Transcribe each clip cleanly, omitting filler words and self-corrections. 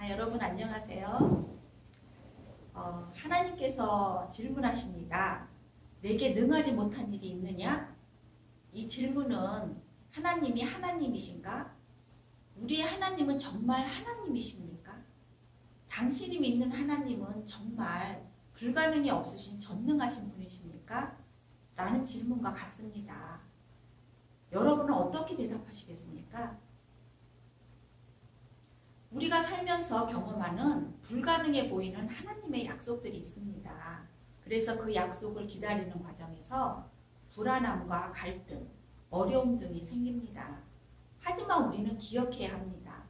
여러분 안녕하세요. 하나님께서 질문하십니다. 내게 능하지 못한 일이 있느냐? 이 질문은 하나님이 하나님이신가? 우리의 하나님은 정말 하나님이십니까? 당신이 믿는 하나님은 정말 불가능이 없으신 전능하신 분이십니까? 라는 질문과 같습니다. 여러분은 어떻게 대답하시겠습니까? 우리가 살면서 경험하는 불가능해 보이는 하나님의 약속들이 있습니다. 그래서 그 약속을 기다리는 과정에서 불안함과 갈등, 어려움 등이 생깁니다. 하지만 우리는 기억해야 합니다.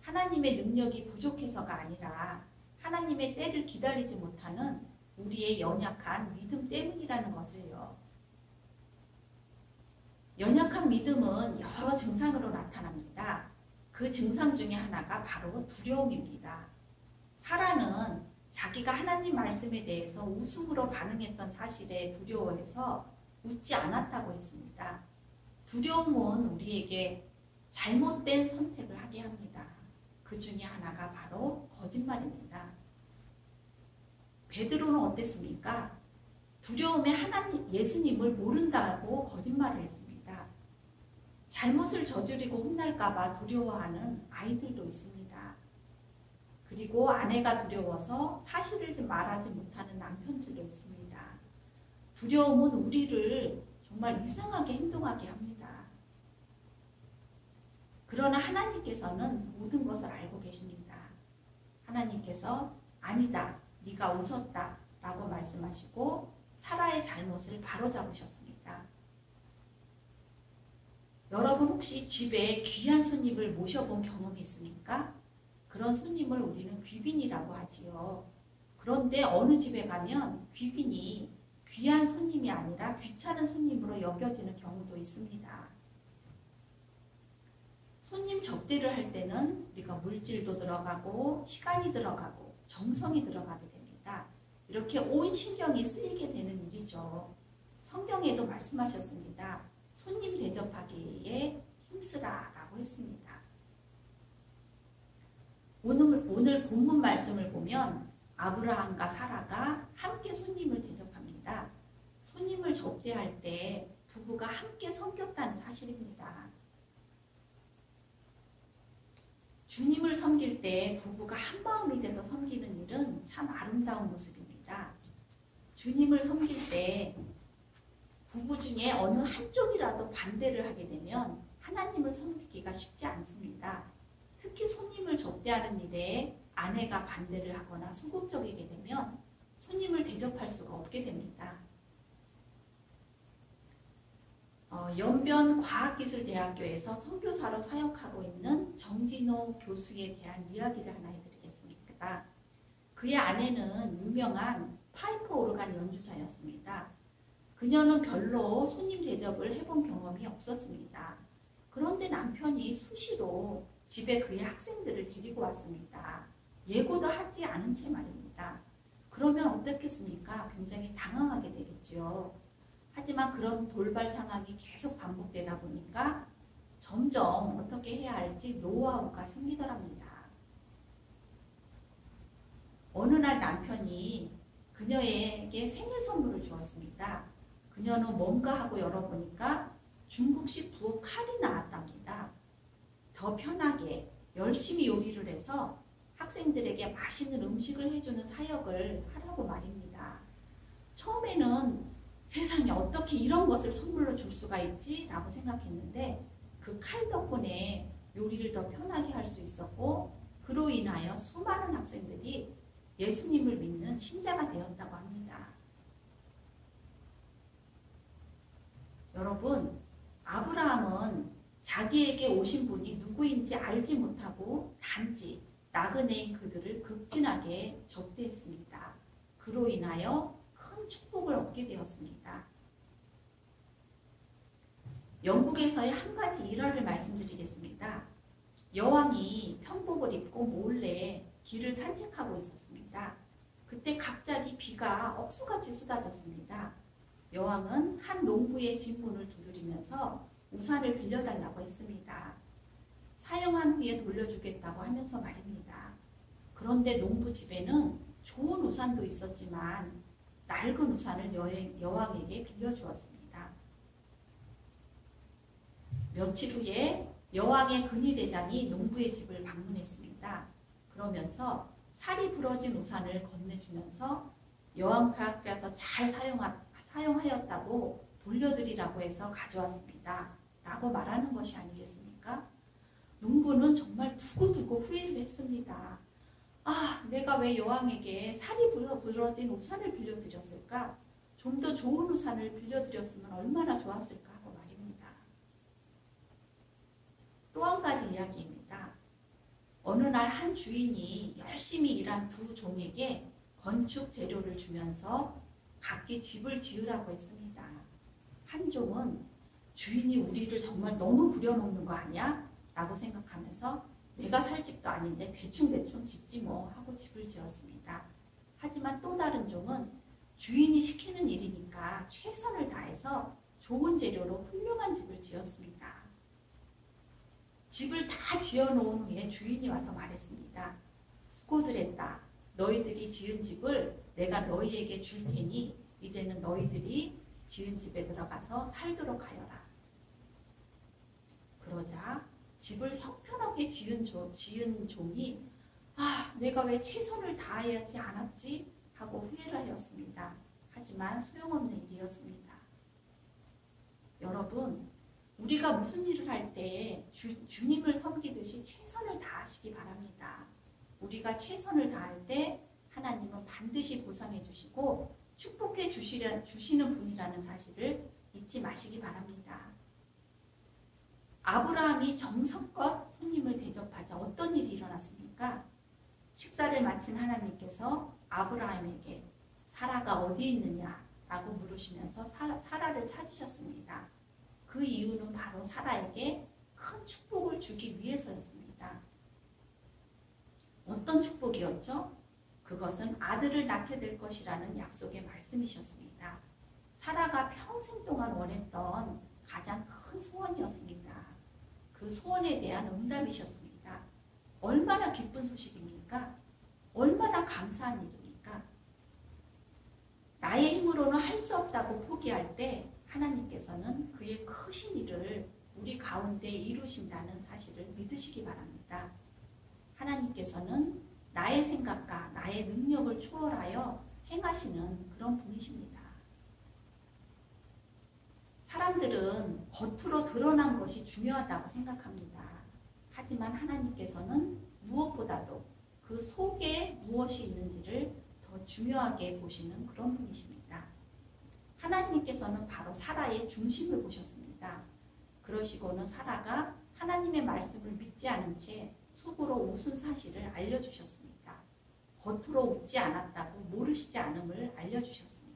하나님의 능력이 부족해서가 아니라 하나님의 때를 기다리지 못하는 우리의 연약한 믿음 때문이라는 것을요. 연약한 믿음은 여러 증상으로 나타납니다. 그 증상 중에 하나가 바로 두려움입니다. 사라는 자기가 하나님 말씀에 대해서 웃음으로 반응했던 사실에 두려워해서 웃지 않았다고 했습니다. 두려움은 우리에게 잘못된 선택을 하게 합니다. 그 중에 하나가 바로 거짓말입니다. 베드로는 어땠습니까? 두려움에 예수님을 모른다고 거짓말을 했습니다. 잘못을 저지르고 혼날까봐 두려워하는 아이들도 있습니다. 그리고 아내가 두려워서 사실을 좀 말하지 못하는 남편들도 있습니다. 두려움은 우리를 정말 이상하게 행동하게 합니다. 그러나 하나님께서는 모든 것을 알고 계십니다. 하나님께서 아니다, 네가 웃었다 라고 말씀하시고 사라의 잘못을 바로잡으셨습니다. 여러분 혹시 집에 귀한 손님을 모셔본 경험이 있습니까? 그런 손님을 우리는 귀빈이라고 하지요. 그런데 어느 집에 가면 귀빈이 귀한 손님이 아니라 귀찮은 손님으로 여겨지는 경우도 있습니다. 손님 접대를 할 때는 우리가 물질도 들어가고 시간이 들어가고 정성이 들어가게 됩니다. 이렇게 온 신경이 쓰이게 되는 일이죠. 성경에도 말씀하셨습니다. 손님 대접하기에 힘쓰라 라고 했습니다. 오늘 본문 말씀을 보면 아브라함과 사라가 함께 손님을 대접합니다. 손님을 접대할 때 부부가 함께 섬겼다는 사실입니다. 주님을 섬길 때 부부가 한마음이 돼서 섬기는 일은 참 아름다운 모습입니다. 주님을 섬길 때 부부 중에 어느 한쪽이라도 반대를 하게 되면 하나님을 섬기기가 쉽지 않습니다. 특히 손님을 접대하는 일에 아내가 반대를 하거나 소극적이게 되면 손님을 대접할 수가 없게 됩니다. 연변과학기술대학교에서 선교사로 사역하고 있는 정진호 교수에 대한 이야기를 하나 해드리겠습니다. 그의 아내는 유명한 파이프 오르간 연주자였습니다. 그녀는 별로 손님 대접을 해본 경험이 없었습니다. 그런데 남편이 수시로 집에 그의 학생들을 데리고 왔습니다. 예고도 하지 않은 채 말입니다. 그러면 어떻겠습니까? 굉장히 당황하게 되겠죠. 하지만 그런 돌발 상황이 계속 반복되다 보니까 점점 어떻게 해야 할지 노하우가 생기더랍니다. 어느 날 남편이 그녀에게 생일 선물을 주었습니다. 그녀는 뭔가 하고 열어보니까 중국식 부엌 칼이 나왔답니다. 더 편하게 열심히 요리를 해서 학생들에게 맛있는 음식을 해주는 사역을 하라고 말입니다. 처음에는 세상에 어떻게 이런 것을 선물로 줄 수가 있지? 라고 생각했는데 그 칼 덕분에 요리를 더 편하게 할 수 있었고 그로 인하여 수많은 학생들이 예수님을 믿는 신자가 되었다고 합니다. 여러분, 아브라함은 자기에게 오신 분이 누구인지 알지 못하고 단지 나그네인 그들을 극진하게 접대했습니다. 그로 인하여 큰 축복을 얻게 되었습니다. 영국에서의 한 가지 일화를 말씀드리겠습니다. 여왕이 편복을 입고 몰래 길을 산책하고 있었습니다. 그때 갑자기 비가 억수같이 쏟아졌습니다. 여왕은 한 농부의 집 문을 두드리면서 우산을 빌려달라고 했습니다. 사용한 후에 돌려주겠다고 하면서 말입니다. 그런데 농부 집에는 좋은 우산도 있었지만 낡은 우산을 여왕에게 빌려주었습니다. 며칠 후에 여왕의 근위대장이 농부의 집을 방문했습니다. 그러면서 살이 부러진 우산을 건네주면서 여왕께서 잘 사용하였다고 돌려드리라고 해서 가져왔습니다. 라고 말하는 것이 아니겠습니까? 농부는 정말 두고두고 후회를 했습니다. 아, 내가 왜 여왕에게 살이 부러진 우산을 빌려드렸을까? 좀 더 좋은 우산을 빌려드렸으면 얼마나 좋았을까 하고 말입니다. 또 한 가지 이야기입니다. 어느 날 한 주인이 열심히 일한 두 종에게 건축 재료를 주면서 각기 집을 지으라고 했습니다. 한 종은 주인이 우리를 정말 너무 부려먹는 거 아니야? 라고 생각하면서 내가 살 집도 아닌데 대충 짓지 뭐 하고 집을 지었습니다. 하지만 또 다른 종은 주인이 시키는 일이니까 최선을 다해서 좋은 재료로 훌륭한 집을 지었습니다. 집을 다 지어놓은 후에 주인이 와서 말했습니다. 수고들 했다. 너희들이 지은 집을 내가 너희에게 줄 테니 이제는 너희들이 지은 집에 들어가서 살도록 하여라. 그러자 집을 형편없게 지은 종이 내가 왜 최선을 다하지 않았지? 하고 후회를 하였습니다. 하지만 소용없는 일이었습니다. 여러분, 우리가 무슨 일을 할 때 주님을 섬기듯이 최선을 다하시기 바랍니다. 우리가 최선을 다할 때 하나님은 반드시 보상해 주시고 축복해 주시는 분이라는 사실을 잊지 마시기 바랍니다. 아브라함이 정성껏 손님을 대접하자 어떤 일이 일어났습니까? 식사를 마친 하나님께서 아브라함에게 사라가 어디 있느냐라고 물으시면서 사라를 찾으셨습니다. 그 이유는 바로 사라에게 큰 축복을 주기 위해서였습니다. 어떤 축복이었죠? 그것은 아들을 낳게 될 것이라는 약속의 말씀이셨습니다. 사라가 평생 동안 원했던 가장 큰 소원이었습니다. 그 소원에 대한 응답이셨습니다. 얼마나 기쁜 소식입니까? 얼마나 감사한 일입니까? 나의 힘으로는 할 수 없다고 포기할 때 하나님께서는 그의 크신 일을 우리 가운데 이루신다는 사실을 믿으시기 바랍니다. 하나님께서는 나의 생각과 나의 능력을 초월하여 행하시는 그런 분이십니다. 사람들은 겉으로 드러난 것이 중요하다고 생각합니다. 하지만 하나님께서는 무엇보다도 그 속에 무엇이 있는지를 더 중요하게 보시는 그런 분이십니다. 하나님께서는 바로 사라의 중심을 보셨습니다. 그러시고는 사라가 하나님의 말씀을 믿지 않은 채 속으로 웃은 사실을 알려주셨습니다. 겉으로 웃지 않았다고 모르시지 않음을 알려주셨습니다.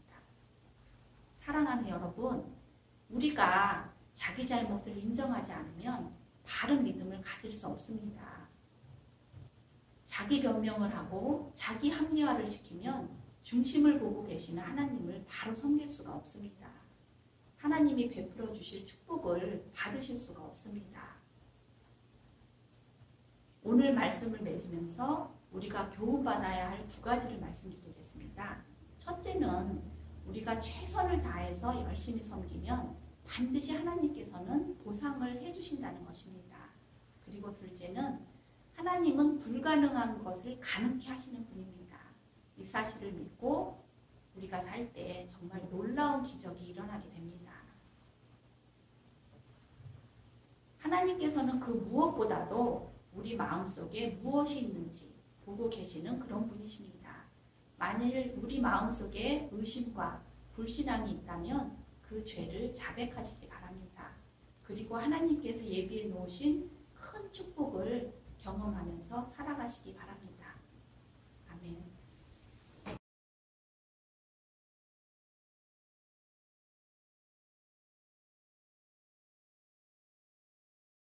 사랑하는 여러분, 우리가 자기 잘못을 인정하지 않으면 바른 믿음을 가질 수 없습니다. 자기 변명을 하고 자기 합리화를 시키면 중심을 보고 계시는 하나님을 바로 섬길 수가 없습니다. 하나님이 베풀어 주실 축복을 받으실 수가 없습니다. 오늘 말씀을 맺으면서 우리가 교훈받아야 할 두 가지를 말씀드리겠습니다. 첫째는 우리가 최선을 다해서 열심히 섬기면 반드시 하나님께서는 보상을 해주신다는 것입니다. 그리고 둘째는 하나님은 불가능한 것을 가능케 하시는 분입니다. 이 사실을 믿고 우리가 살 때 정말 놀라운 기적이 일어나게 됩니다. 하나님께서는 그 무엇보다도 우리 마음속에 무엇이 있는지 보고 계시는 그런 분이십니다. 만일 우리 마음속에 의심과 불신앙이 있다면 그 죄를 자백하시기 바랍니다. 그리고 하나님께서 예비해 놓으신 큰 축복을 경험하면서 살아가시기 바랍니다. 아멘.